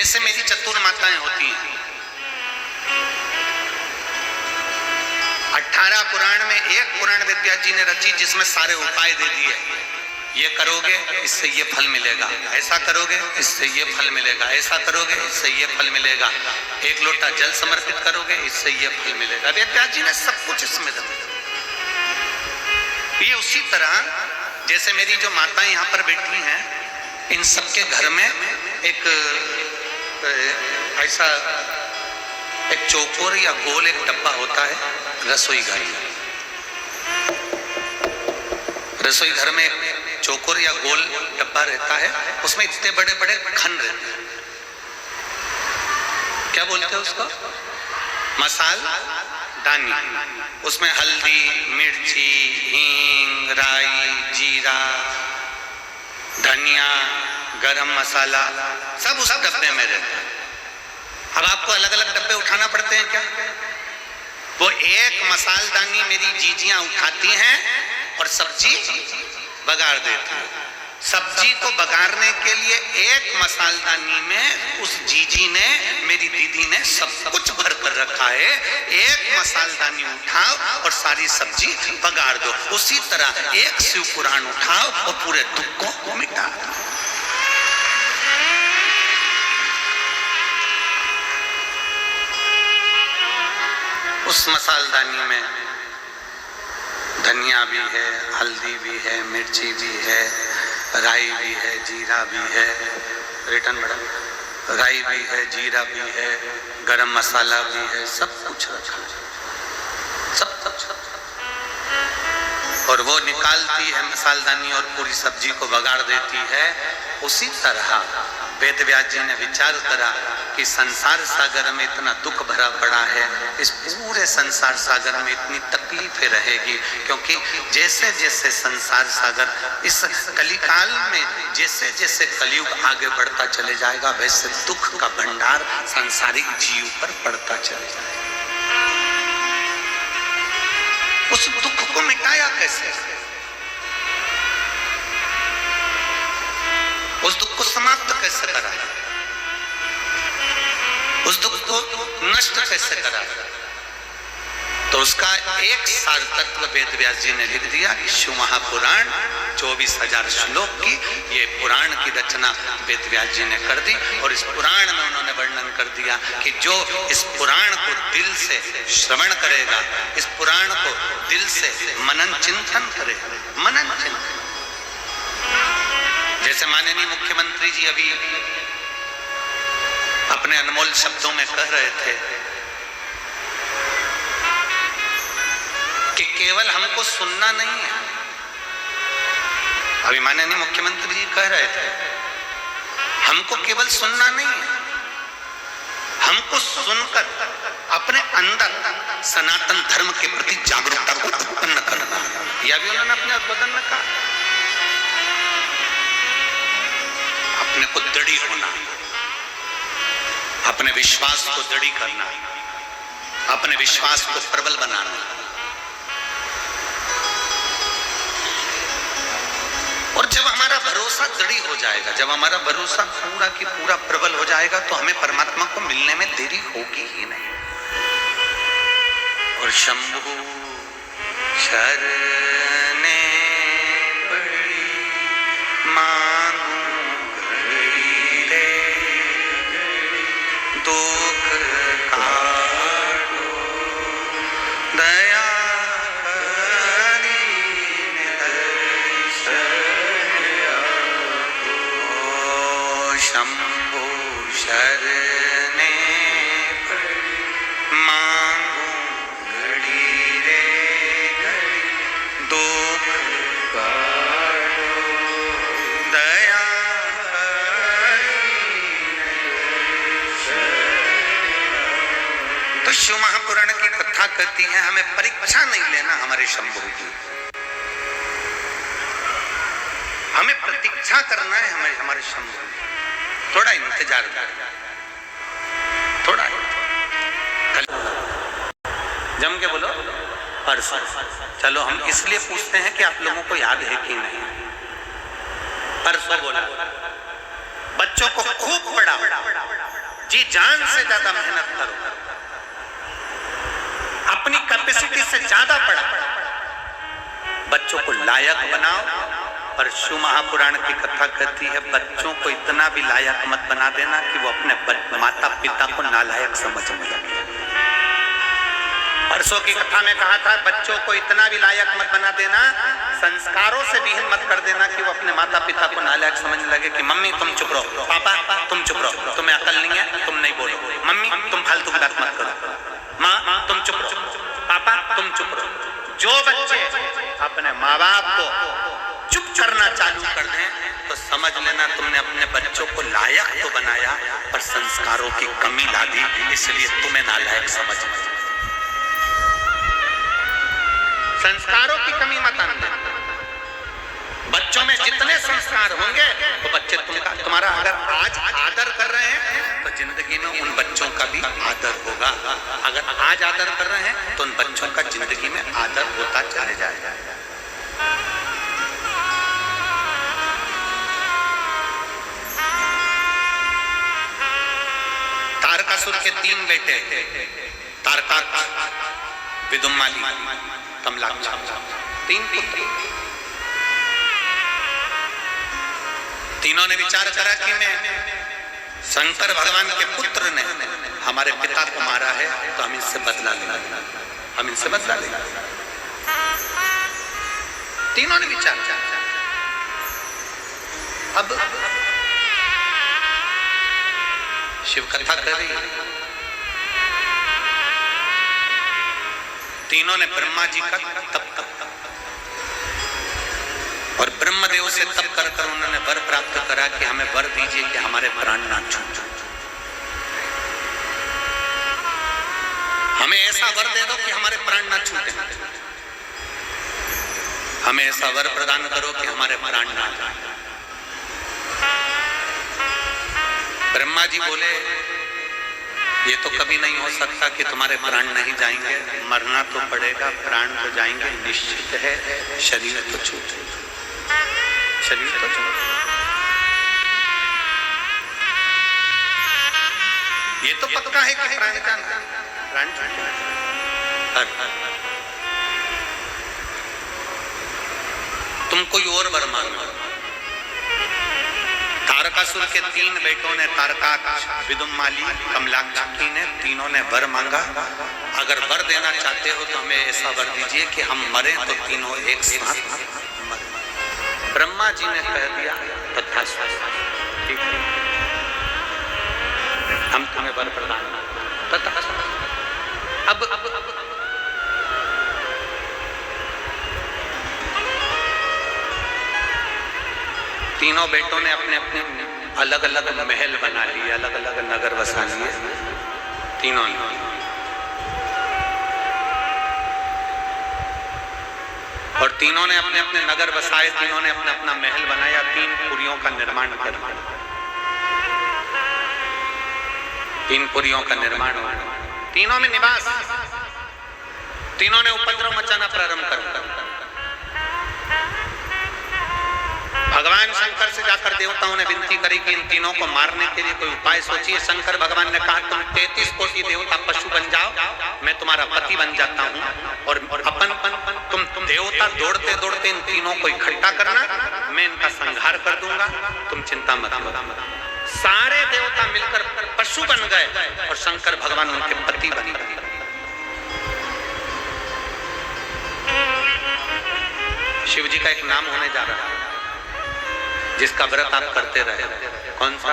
जैसे मेरी चतुर माताएं होती हैं, 18 पुराण में एक पुराण वेदव्यास जी ने रची जिसमें सारे उपाय दे दिए। ये करोगे इससे ये फल मिलेगा, ऐसा करोगे इससे ये फल मिलेगा, ऐसा करोगे इससे ये फल मिलेगा, एक लोटा जल समर्पित करोगे इससे ये फल मिलेगा। वेदव्यास जी ने सब कुछ इसमें दिया। ये उसी तरह जैसे मेरी जो माताएं यहाँ पर बैठी हैं, इन सबके घर में एक ऐसा एक चौकोर या गोल एक डब्बा होता है, रसोई घर। रसोई घर में एक चौकोर या गोल डब्बा रहता है, उसमें इतने बड़े बड़े खन रहते हैं। क्या बोलते हैं उसको? मसाला दानी। उसमें हल्दी, मिर्ची, हींग, राई, जीरा, धनिया, गरम मसाला सब उस डब्बे में रहता है। अब आपको अलग अलग डब्बे उठाना पड़ते हैं क्या? वो एक मसालदानी मेरी जीजियां उठाती हैं और सब्जी बगाड़ देती हैं। सब्जी को बगाड़ने के लिए एक मसालदानी में उस जीजी ने, मेरी दीदी ने सब कुछ भर कर रखा है। एक मसालदानी उठाओ और सारी सब्जी बगाड़ दो। उसी तरह एक शिव पुराण उठाओ और पूरे दुख को मिटा दो। उस मसालदानी में धनिया भी है, हल्दी भी है, मिर्ची भी है, राई भी है, जीरा भी है, रिटर्न बड़ा, राई भी है, जीरा भी है, गरम मसाला भी है, सब कुछ रखा है, सब और वो निकालती है मसालदानी और पूरी सब्जी को बगाड़ देती है। उसी तरह वेदव्यास जी ने विचार करा कि संसार सागर में इतना दुख भरा पड़ा है, इस पूरे संसार सागर में इतनी तकलीफें रहेगी, क्योंकि जैसे जैसे संसार सागर इस कलिकाल में जैसे जैसे कलयुग आगे बढ़ता चले जाएगा, वैसे दुख का भंडार सांसारिक जीव पर पड़ता चले जाएगा। उस दुख को मिटाया कैसे? उस दुख को समाप्त कैसे करा? उस दुख को नष्ट कैसे करा? तो उसका एक सार तत्व वेदव्यास जी ने लिख दिया। शिव महापुराण 24,000 श्लोक की ये पुराण की रचना वेदव्यास जी ने कर दी। और इस पुराण में उन्होंने वर्णन कर दिया कि जो इस पुराण को दिल से श्रवण करेगा, इस पुराण को दिल से मनन चिंतन करेगा, मनन चिंतन, जैसे माननीय मुख्यमंत्री जी अभी अपने अनमोल शब्दों में कह रहे थे कि केवल हमको सुनना नहीं है। अभी माननीय मुख्यमंत्री जी कह रहे थे हमको केवल सुनना नहीं है, हमको सुनकर अपने अंदर सनातन धर्म के प्रति जागरूकता को उत्पन्न करना। यह भी उन्होंने अपने उद्बोधन में कहा। अपने को दृढ़ी होना, अपने विश्वास को दृढ़ी करना, अपने विश्वास को प्रबल बनाना। और जब हमारा भरोसा दृढ़ी हो जाएगा, जब हमारा भरोसा पूरा की पूरा प्रबल हो जाएगा, तो हमें परमात्मा को मिलने में देरी होगी ही नहीं। और शंभु शरणे पड़ी मांगू घड़ी रे, दुख काटो दया शंभु शरणे मांगू घड़ी रे घड़ी, दुख काटो दया। तो शिव महापुराण की कथा कहती है हमें परीक्षा नहीं लेना हमारे शंभु की, हमें प्रतीक्षा करना है हमारे शंभु। थोड़ा इंतजार कर, थोड़ा जम के बोलो परसों। चलो हम इसलिए पूछते हैं कि आप लोगों को याद है कि नहीं। परसों बोला, बच्चों को खूब पढ़ाओ, जी जान से ज्यादा मेहनत करो, अपनी कैपेसिटी से ज्यादा पढ़ो, बच्चों को लायक बनाओ। और शिव महापुराण की कथा कहती है बच्चों को इतना भी लायक मत बना देना कि वो अपने माता पिता को नालायक समझने लगे। परसों की कथा में कहा था बच्चों को इतना भी लायक मत बना देना, संस्कारों से विहीन मत कर देना कि वो अपने माता पिता को नालायक समझने लगे कि मम्मी तुम चुप रहो, पापा तुम चुप रहो, तुम्हें अकल नहीं है, तुम नहीं बोलो, मम्मी तुम फालतू की बात मत करो, माँ तुम चुप रहो, पापा तुम चुप रहो। जो बच्चे अपने माँ बाप को चुप करना चालू कर दें तो समझ लेना तुमने अपने बच्चों को लायक तो बनाया पर संस्कारों की कमी ला दी, इसलिए तुम्हें नालायक समझ में। संस्कारों की कमी मत आने। बच्चों में जितने संस्कार होंगे तो बच्चे तुम्हारा अगर आज आदर कर रहे हैं तो जिंदगी में उन बच्चों का भी आदर होगा। अगर आज आदर कर रहे हैं तो उन बच्चों का जिंदगी में आदर होता चले जाएगा। तारकासुर के 3 बेटे, तारकाक्ष, विदुम्माली, कमलाक्ष, 3 पुत्र। तीनों ने विचार करा कि मैं शंकर भगवान के पुत्र ने हमारे पिता को मारा है तो हम इनसे बदला लेंगे, हम इनसे बदला लेंगे। तीनों ने विचार किया। अब शिव कथा कर रही, तीनों ने ब्रह्मा जी का तप और ब्रह्मदेव से तप कर कर उन्होंने वर प्राप्त करा कि हमें वर दीजिए कि हमारे प्राण ना छूटे, हमें ऐसा वर दे दो कि हमारे प्राण ना छूटे, हमें ऐसा वर प्रदान करो कि हमारे प्राण ना जाए। ब्रह्मा जी बोले ये तो कभी नहीं हो सकता कि तुम्हारे प्राण नहीं जाएंगे, मरना तो पड़ेगा, प्राण तो जाएंगे निश्चित है, शरीर तो छूटेगा, शरीर तो छूटेगा। ये तो पक्का है कि प्राण जाना, प्राण छूटेगा। तुम कोई और वर मांगो। तारकासुर के 3 बेटों ने, तारकाक्ष, विदुम्माली, कमलाक्षी ने, तीनों ने वर मांगा। अगर वर देना चाहते हो तो हमें ऐसा वर दीजिए कि हम मरे तो तीनों एक साथ मरे। ब्रह्मा जी ने कह दिया तथास्तु, ठीक है, हम तुम्हें वर प्रदान तथास्तु। अब तीनों बेटों ने अपने अपने अलग अलग महल बना लिए, अलग अलग नगर बसा लिए तीनों ने। और तीनों ने अपने अपने नगर बसाए, तीनों ने अपना अपना महल बनाया, 3 पुरियों का निर्माण कर दिया, 3 पुरियों का निर्माण हुआ, तीनों में निवास, तीनों ने उपद्रव मचाना प्रारंभ कर दिया। भगवान शंकर से जाकर देवताओं ने विनती करी कि इन तीनों को मारने के लिए कोई उपाय सोचिए। शंकर भगवान ने कहा तुम 33 कोटि देवता पशु बन जाओ, मैं तुम्हारा पति बन जाता हूँ और तुम देवता दौड़ते दौड़ते इन तीनों को इकट्ठा करना, मैं इनका संहार कर दूंगा, तुम चिंता मत करो। सारे देवता मिलकर पशु बन गए और शंकर भगवान उनके पति बन गए। शिव जी का एक नाम होने जा रहा है जिसका व्रत आप करते रहे। कौन सा?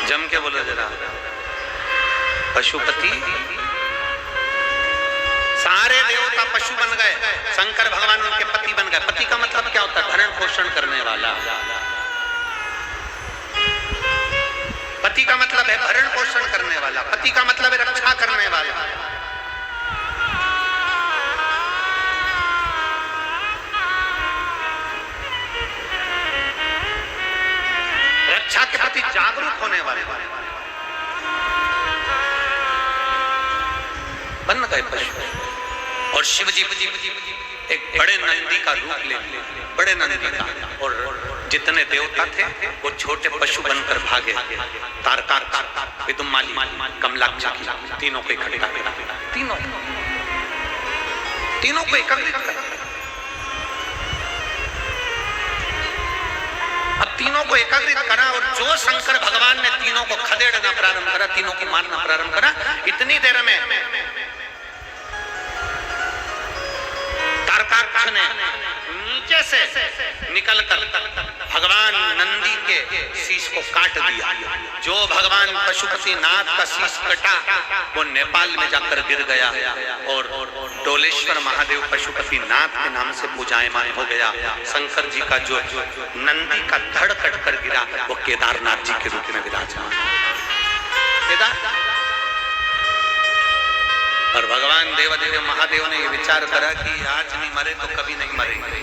जम के बोलो जरा। पशुपति। सारे देवता पशु बन गए, शंकर भगवान उनके पति बन गए। पति का मतलब क्या होता है? भरण पोषण करने वाला। पति का मतलब है भरण पोषण करने वाला, पति का मतलब है रक्षा करने वाला। रक्षा के प्रति जागरूक होने वाले बन गए पशु। और शिव जी एक बड़े नंदी का रूप ले, बड़े नंदी का, और जितने देवता थे वो छोटे पशु बनकर भागे। तारकाक्ष, विदुमाली, कमलाक्ष, तीनों को इकट्ठा किया, तीनों को एकत्रित किया। अब तीनों को एकत्रित करा और जो शंकर भगवान ने तीनों को खदेड़ना प्रारंभ करा, तीनों को मारना प्रारंभ करा, इतनी देर में तारकाक्ष ने नीचे से निकलकर भगवान नंदी के शीश को काट दिया। जो भगवान पशुपति नाथ का शीश कटा वो नेपाल में जाकर गिर गया और डोलेश्वर महादेव पशुपति नाथ के नाम से पूजायमान हो गया। शंकर जी का जो नंदी का धड़ कट कर गिरा वो केदारनाथ जी के रूप में विराजमान। और भगवान देवादेव महादेव ने ये विचार करा कि आज नहीं मरे तो कभी नहीं मरेंगे।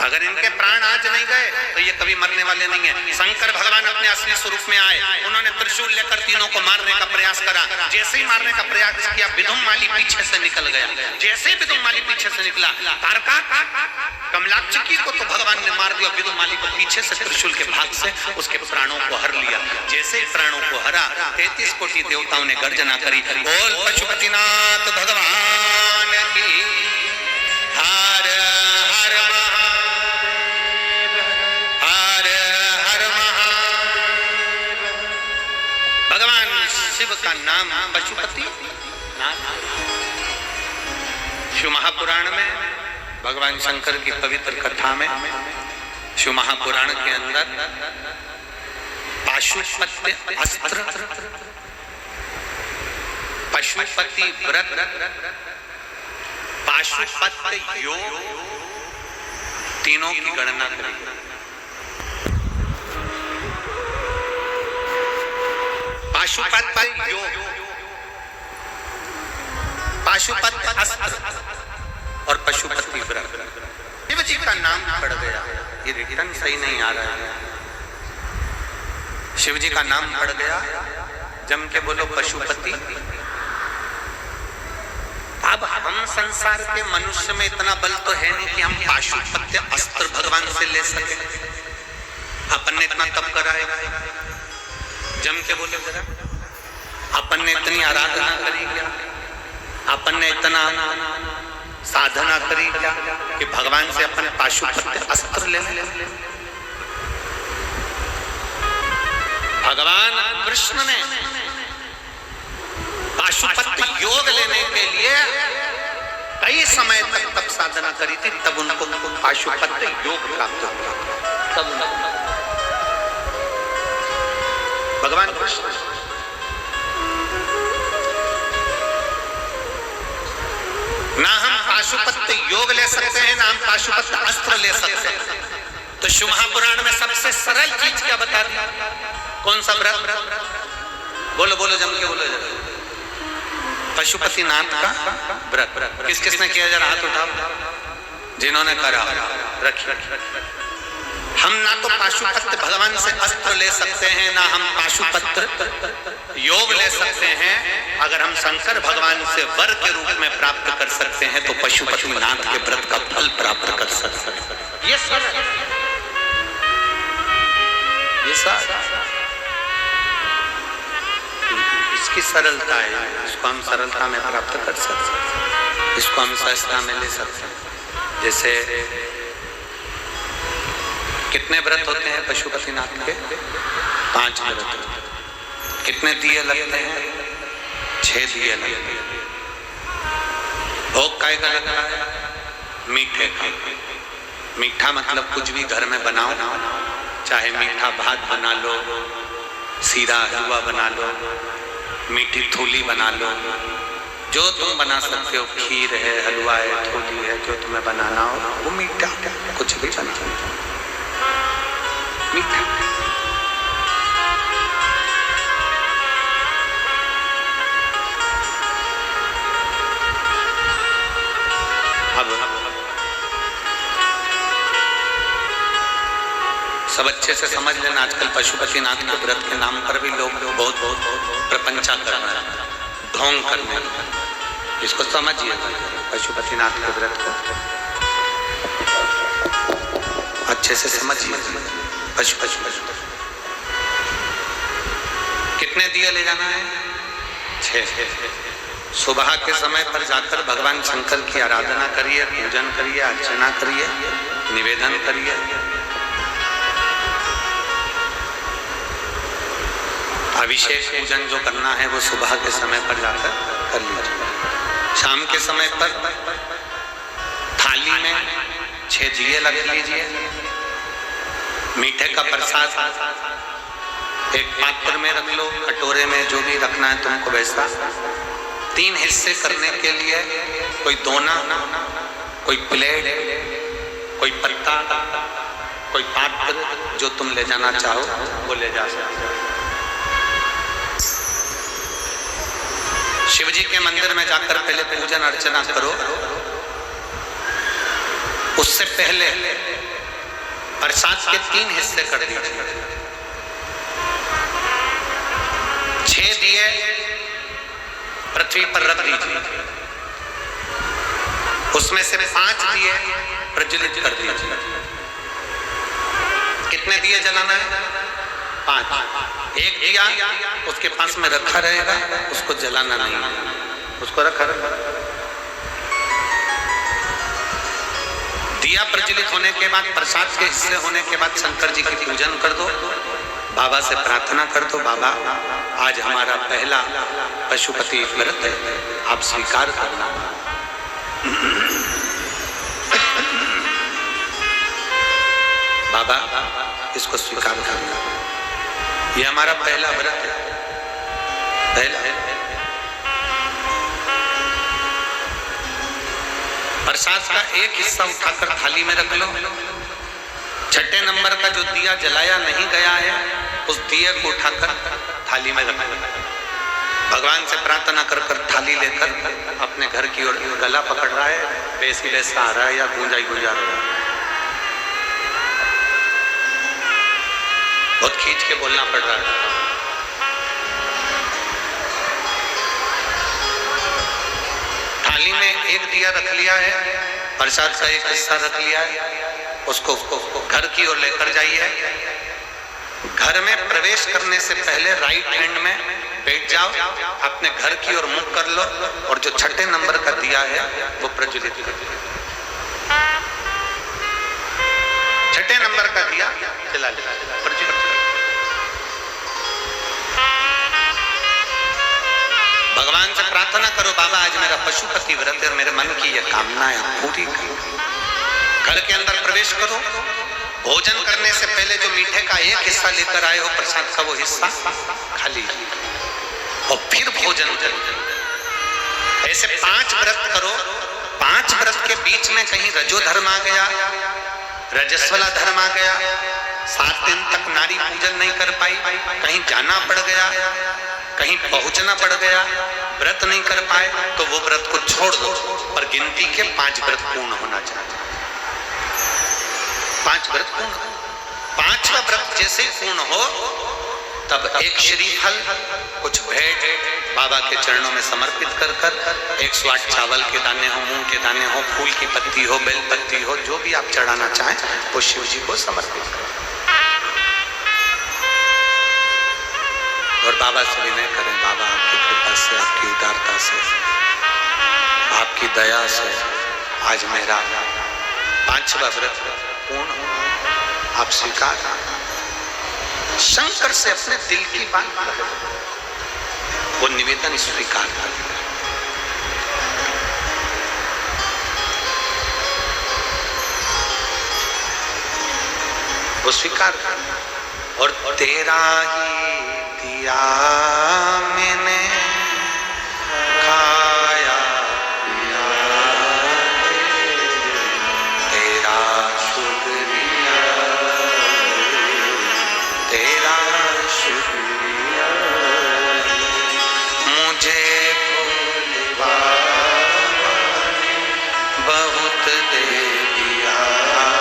अगर इनके प्राण आज नहीं गए तो ये कभी मरने वाले नहीं है। शंकर भगवान अपने असली स्वरूप में आए, उन्होंने त्रिशूल लेकर तीनों को मारने का प्रयास करा। जैसे ही मारने का प्रयास किया, विदुमाली पीछे से निकल गया। जैसे ही विदुमाली पीछे से निकला, तारकाक्ष कमलाक्ष को तो भगवान ने मार दिया, विदुमाली को पीछे से त्रिशूल के भाग से उसके प्राणों को हर लिया। जैसे ही प्राणों को हरा, 33 कोटि देवताओं ने गर्जना करी, बोल पशुपतिनाथ भगवान की हर हर शिव का नाम पशुपति नाथ। शिव महापुराण में भगवान शंकर की पवित्र कथा में, शिव महापुराण के अंदर पाशुपत्य अस्त्र, पशुपति व्रत, पाशुपत्य योग, तीनों की गणना करें। पाशुपत्य योग, पाशुपत्य अस्त्र और पशुपति व्रत। शिव जी का नाम पड़ गया, ये रिटर्न सही नहीं आ रहा है। शिव जी का नाम पड़ गया, जम के बोलो पशुपति। अब हम संसार के मनुष्य में इतना बल तो है नहीं कि हम पाशुपत्य अस्त्र भगवान से ले सके। अपन ने इतना तप करा है, जम के बोले जरा, अपन ने इतनी आराधना करी क्या, अपन ने इतना साधना करी क्या कि भगवान से अपन पाशुपत्य अस्त्र ले ले। भगवान कृष्ण ने पाशुपत्य योग लेने के लिए कई समय तक तप साधना करी थी, तब उनको पाशुपत्य योग प्राप्त हुआ। तब भगवान कृष्ण ना हम पाशुपत्य योग ले सकते हैं, ना हम पाशुपत्य अस्त्र ले सकते हैं। तो शिव महापुराण में सबसे सरल चीज क्या बता दी? कौन सा व्रत? बोलो बोलो, जम के बोलो जरा। पशुपति नाथ का व्रत। किस किसने किया? जरा हाथ उठाओ जिन्होंने करा, रखिए। हम ना तो पाशुपत्य भगवान से अस्त्र ले सकते हैं, ना हम पाशुपत्य योग ले सकते हैं। अगर हम शंकर भगवान से वर के रूप में प्राप्त कर सकते हैं तो पशुपति नाथ के व्रत का फल प्राप्त कर सकते हैं। ये इसकी सरलता है, इसको हम सरलता में प्राप्त कर सकते हैं, इसको हम सहजता में ले सकते हैं। जैसे कितने व्रत होते हैं पशुपति नाथ के? 5 व्रत होते हैं। कितने दिए लगते हैं? 6 दिए लगते हैं। भोग काय का लगता है? मीठे का। मीठा मतलब कुछ भी घर में बनाओ, चाहे मीठा भात बना लो, सीरा हलवा बना लो, मीठी थूली बना लो, जो तुम बना सकते हो। खीर है, हलवा है, थूली है, जो तुम्हें बनाना हो वो मीठा, कुछ भी बना मीठा। अब सब अच्छे से समझ लेना। आजकल पशुपति नाथ के व्रत के नाम पर भी लोग बहुत प्रपंचा कर रहे हैं, ढोंग कर रहे हैं। इसको समझिए, पशुपति नाथ के व्रत को अच्छे अच्छे से समझिए। पशु पशु पशु कितने दिए ले जाना है? 6। सुबह के समय पर जाकर भगवान शंकर की आराधना करिए, पूजन करिए, अर्चना करिए, निवेदन करिए। अभिषेक पूजन जो करना है वो सुबह के समय पर जाकर कर लीजिए। शाम के समय पर थाली में 6 दिए रख लीजिए। मीठे का प्रसाद एक पात्र में रख लो, कटोरे में, जो भी रखना है तुमको वैसा। 3 हिस्से करने के लिए कोई दोना, कोई प्लेट, कोई पत्ता, कोई पात्र, जो तुम ले जाना चाहो वो ले जा सकते हो। शिव जी के मंदिर में जाकर पहले पूजन अर्चना करो। उससे पहले प्रसाद के 3 हिस्से कर दीजिए। 6 दिए पृथ्वी पर रख दीजिए, उसमें से 5 दिए प्रज्वलित कर दीजिए। कितने दिए जलाना है? 5। एक दिया उसके पास में रखा रहेगा, उसको जलाना नहीं, उसको रखा दिया प्रज्वलित होने के बाद, प्रसाद के हिस्से होने के बाद शंकर जी की पूजन कर दो। बाबा से प्रार्थना कर दो, बाबा आज हमारा पहला पशुपति व्रत है, आप स्वीकार करना। बाबा इसको स्वीकार करना, ये हमारा पहला व्रत है, पहला। प्रसाद का एक हिस्सा उठाकर थाली में रख लो। 6 नंबर का जो दिया जलाया नहीं गया है, उस दिए को उठाकर थाली में रख लो। भगवान से प्रार्थना कर कर थाली लेकर अपने घर की ओर गला पकड़ रहा है, बेसी बेसा आ रहा है या गूंजा ही गूंजा रहा है। बहुत खींच के बोलना पड़ रहा है। थाली में एक दिया रख लिया है, प्रसाद का एक हिस्सा रख लिया है, उसको घर की ओर लेकर जाइए। घर में प्रवेश करने से पहले राइट हैंड में बैठ जाओ, अपने घर की ओर मुख कर लो और जो 6 नंबर का दिया है वो प्रज्वलित कर दो। 6 नंबर का दिया जला ले, प्रज्वलित। भगवान से प्रार्थना करो, बाबा आज मेरा पशुपति व्रत है, मेरे मन की यह कामना है पूरी करो। घर के अंदर प्रवेश करो। भोजन करने से पहले जो मीठे का एक हिस्सा लेकर आए हो, प्रसाद का वो हिस्सा खा लीजिए और फिर भोजन करो। ऐसे 5 व्रत करो। 5 व्रत के बीच में कहीं रजो धर्म आ गया, रजस्वला धर्म आ गया, 7 दिन तक नारी पूजन नहीं कर पाई, कहीं जाना पड़ गया, कहीं पहुंचना पड़ गया, व्रत नहीं कर पाए, तो वो व्रत को छोड़ दो। पर गिनती के 5 व्रत पूर्ण होना चाहिए। 5 व्रत पूर्ण। 5वां व्रत जैसे पूर्ण हो तब एक श्रीफल, कुछ भेंट बाबा के चरणों में समर्पित कर कर 108 चावल के दाने हो, मूंग के दाने हो, फूल की पत्ती हो, बेल पत्ती हो, जो भी आप चढ़ाना चाहें वो शिव जी को समर्पित करें। और बाबा से विनय करें, बाबा आपकी कृपा से, आपकी उदारता से, आपकी दया से आज मेरा 5वां व्रत पूर्ण हो, आप स्वीकार। शंकर से अपने दिल की बात करें, वो निवेदन स्वीकार करें। वो स्वीकार कर। और तेरा ही दिया मैंने खाया पिया, तेरा शुक्रिया, तेरा शुक्रिया, मुझे भोले बाबा ने बहुत दे दिया है,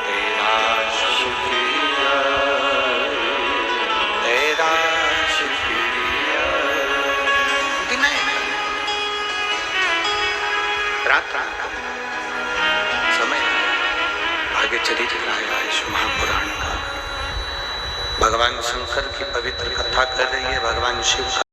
तेरा शुक्रिया, तेरा शंकर की पवित्र कथा कर रही है, भगवान शिव